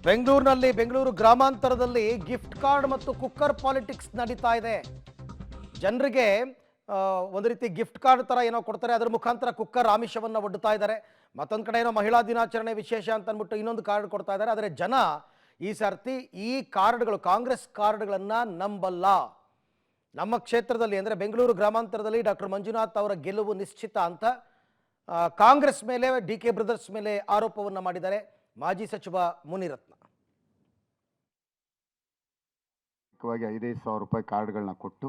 ಬೆಂಗಳೂರಿನಲ್ಲಿ Bengaluru ಗ್ರಾಮಾಂತರದಲ್ಲಿ gift card ಮತ್ತು cooker politics ನಡೀತಾ ಇದೆ. ಜನರಿಗೆ ಒಂದು ರೀತಿ ಗಿಫ್ಟ್ ಕಾರ್ಡ್ ತರ ಏನೋ ಕೊಡ್ತಾರೆ, ಅದರ ಮುಖಾಂತರ ಕುಕ್ಕರ್ ಆಮಿಷವನ್ನು ಒಡ್ಡುತ್ತಾ ಇದ್ದಾರೆ. ಮತ್ತೊಂದು ಕಡೆ ಏನೋ ಮಹಿಳಾ ದಿನಾಚರಣೆ ವಿಶೇಷ ಅಂತ ಅಂದ್ಬಿಟ್ಟು ಇನ್ನೊಂದು ಕಾರ್ಡ್ ಕೊಡ್ತಾ ಇದ್ದಾರೆ. ಆದರೆ ಜನ ಈ ಸರ್ತಿ ಈ ಕಾರ್ಡ್ಗಳು, ಕಾಂಗ್ರೆಸ್ ಕಾರ್ಡ್ಗಳನ್ನು ನಂಬಲ್ಲ. ನಮ್ಮ ಕ್ಷೇತ್ರದಲ್ಲಿ ಅಂದರೆ ಬೆಂಗಳೂರು ಗ್ರಾಮಾಂತರದಲ್ಲಿ ಡಾಕ್ಟರ್ ಮಂಜುನಾಥ್ ಅವರ ಗೆಲುವು ನಿಶ್ಚಿತ ಅಂತ ಕಾಂಗ್ರೆಸ್ ಮೇಲೆ, ಡಿ ಕೆ ಬ್ರದರ್ಸ್ ಮೇಲೆ ಆರೋಪವನ್ನು ಮಾಡಿದ್ದಾರೆ ಮಾಜಿ ಸಚಿವ ಮುನಿರತ್ನ. 5,000 ರೂಪಾಯಿ ಕಾರ್ಡ್ಗಳನ್ನ ಕೊಟ್ಟು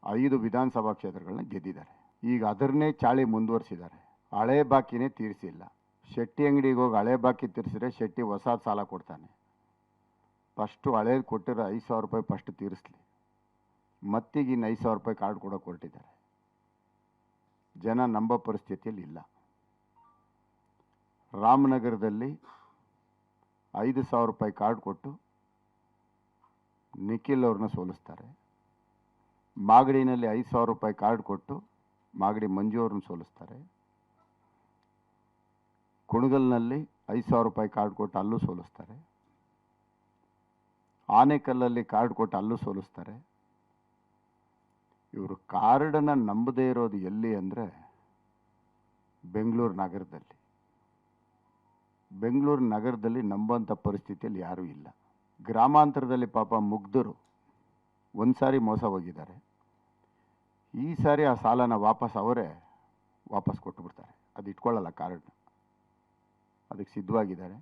5 ವಿಧಾನಸಭಾ ಕ್ಷೇತ್ರಗಳನ್ನ ಗೆದ್ದಿದ್ದಾರೆ. ಈಗ ಅದನ್ನೇ ಚಾಳಿ ಮುಂದುವರಿಸಿದ್ದಾರೆ. ಹಳೆ ಬಾಕಿನೇ ತೀರಿಸಿಲ್ಲ. ಶೆಟ್ಟಿ ಅಂಗಡಿಗೆ ಹೋಗಿ ಹಳೆ ಬಾಕಿ ತೀರಿಸಿದ್ರೆ ಶೆಟ್ಟಿ ಹೊಸ ಸಾಲ ಕೊಡ್ತಾನೆ. ಫಸ್ಟು ಹಳೇದು ಕೊಟ್ಟಿರೋ 5,000 ರೂಪಾಯಿ ಫಸ್ಟ್ ತೀರಿಸಲಿ. ಮತ್ತೀಗ ಇನ್ನು 5,000 ರೂಪಾಯಿ ಕಾರ್ಡ್ ಕೊಡೋಕೆ ಹೊರಟಿದ್ದಾರೆ. ಜನ ನಂಬೋ ಪರಿಸ್ಥಿತಿಯಲ್ಲಿ ಇಲ್ಲ. ರಾಮನಗರದಲ್ಲಿ 5,000 ರೂಪಾಯಿ ಕಾರ್ಡ್ ಕೊಟ್ಟು ನಿಖಿಲ್ ಅವ್ರನ್ನ ಸೋಲಿಸ್ತಾರೆ. ಮಾಗಡಿನಲ್ಲಿ 5,000 ರೂಪಾಯಿ ಕಾರ್ಡ್ ಕೊಟ್ಟು ಮಾಗಡಿ ಮಂಜು ಅವ್ರನ್ನ ಸೋಲಿಸ್ತಾರೆ. ಕುಣಗಲ್ನಲ್ಲಿ 5,000 ರೂಪಾಯಿ ಕಾರ್ಡ್ ಕೊಟ್ಟು ಅಲ್ಲೂ ಸೋಲಿಸ್ತಾರೆ. ಆನೇಕಲ್ಲಲ್ಲಿ ಕಾರ್ಡ್ ಕೊಟ್ಟು ಅಲ್ಲೂ ಸೋಲಿಸ್ತಾರೆ. ಇವರು ಕಾರ್ಡನ್ನು ನಂಬದೇ ಇರೋದು ಎಲ್ಲಿ ಅಂದರೆ ಬೆಂಗಳೂರು ನಗರದಲ್ಲಿ. ಬೆಂಗಳೂರು ನಗರದಲ್ಲಿ ನಂಬೋಂಥ ಪರಿಸ್ಥಿತಿಯಲ್ಲಿ ಯಾರೂ ಇಲ್ಲ. ಗ್ರಾಮಾಂತರದಲ್ಲಿ ಪಾಪ ಮುಗ್ಧರು ಒಂದು ಸಾರಿ ಮೋಸ ಹೋಗಿದ್ದಾರೆ. ಈ ಸಾರಿ ಆ ಸಾಲನ ಅವರೇ ವಾಪಸ್ ಕೊಟ್ಟುಬಿಡ್ತಾರೆ. ಅದು ಇಟ್ಕೊಳ್ಳಲ್ಲ ಕಾರ್ಡ್ನ. ಅದಕ್ಕೆ ಸಿದ್ಧವಾಗಿದ್ದಾರೆ.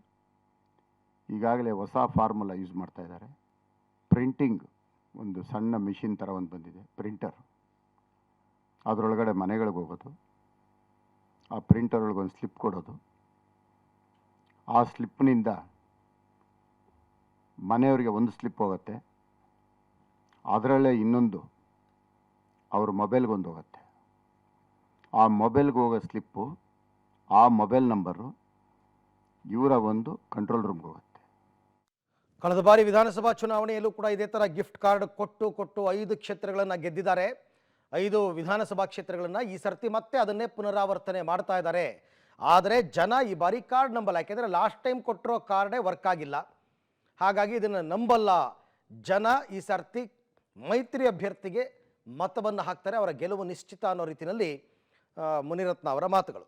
ಈಗಾಗಲೇ ಹೊಸ ಫಾರ್ಮುಲಾ ಯೂಸ್ ಮಾಡ್ತಾ ಇದ್ದಾರೆ. ಪ್ರಿಂಟಿಂಗ್ ಒಂದು ಸಣ್ಣ ಮಿಷಿನ್ ಥರ ಒಂದು ಬಂದಿದೆ, ಪ್ರಿಂಟರ್. ಅದರೊಳಗಡೆ ಮನೆಗಳಿಗೆ ಹೋಗೋದು, ಆ ಪ್ರಿಂಟರ್ ಒಳಗೆ ಒಂದು ಸ್ಲಿಪ್ ಕೊಡೋದು, ಆ ಸ್ಲಿಪ್ನಿಂದ ಮನೆಯವರಿಗೆ ಒಂದು ಸ್ಲಿಪ್ ಹೋಗುತ್ತೆ, ಅದರಲ್ಲೇ ಇನ್ನೊಂದು ಅವ್ರ ಮೊಬೈಲ್ಗೆ ಒಂದು ಹೋಗುತ್ತೆ. ಆ ಮೊಬೈಲ್ಗೆ ಹೋಗೋ ಸ್ಲಿಪ್ಪು, ಆ ಮೊಬೈಲ್ ನಂಬರು ಇವರ ಒಂದು ಕಂಟ್ರೋಲ್ ರೂಮ್ಗೆ ಹೋಗುತ್ತೆ. ಕಳೆದ ಬಾರಿ ವಿಧಾನಸಭಾ ಚುನಾವಣೆಯಲ್ಲೂ ಕೂಡ ಇದೇ ಥರ ಗಿಫ್ಟ್ ಕಾರ್ಡ್ ಕೊಟ್ಟು 5 ಕ್ಷೇತ್ರಗಳನ್ನು ಗೆದ್ದಿದ್ದಾರೆ. 5 ವಿಧಾನಸಭಾ ಕ್ಷೇತ್ರಗಳನ್ನು ಈ ಸರ್ತಿ ಮತ್ತೆ ಅದನ್ನೇ ಪುನರಾವರ್ತನೆ ಮಾಡ್ತಾ ಇದ್ದಾರೆ. ಆದರೆ ಜನ ಈ ಬಾರಿ ಕಾರ್ಡ್ ನಂಬಲ್ಲ. ಯಾಕೆಂದರೆ ಲಾಸ್ಟ್ ಟೈಮ್ ಕೊಟ್ಟಿರೋ ಕಾರ್ಡೇ ವರ್ಕ್ ಆಗಿಲ್ಲ. ಹಾಗಾಗಿ ಇದನ್ನು ನಂಬಲ್ಲ ಜನ. ಈ ಸರ್ತಿ ಮೈತ್ರಿ ಅಭ್ಯರ್ಥಿಗೆ ಮತವನ್ನು ಹಾಕ್ತಾರೆ. ಅವರ ಗೆಲುವು ನಿಶ್ಚಿತ ಅನ್ನೋ ರೀತಿಯಲ್ಲಿ ಮುನಿರತ್ನ ಅವರ ಮಾತುಗಳು.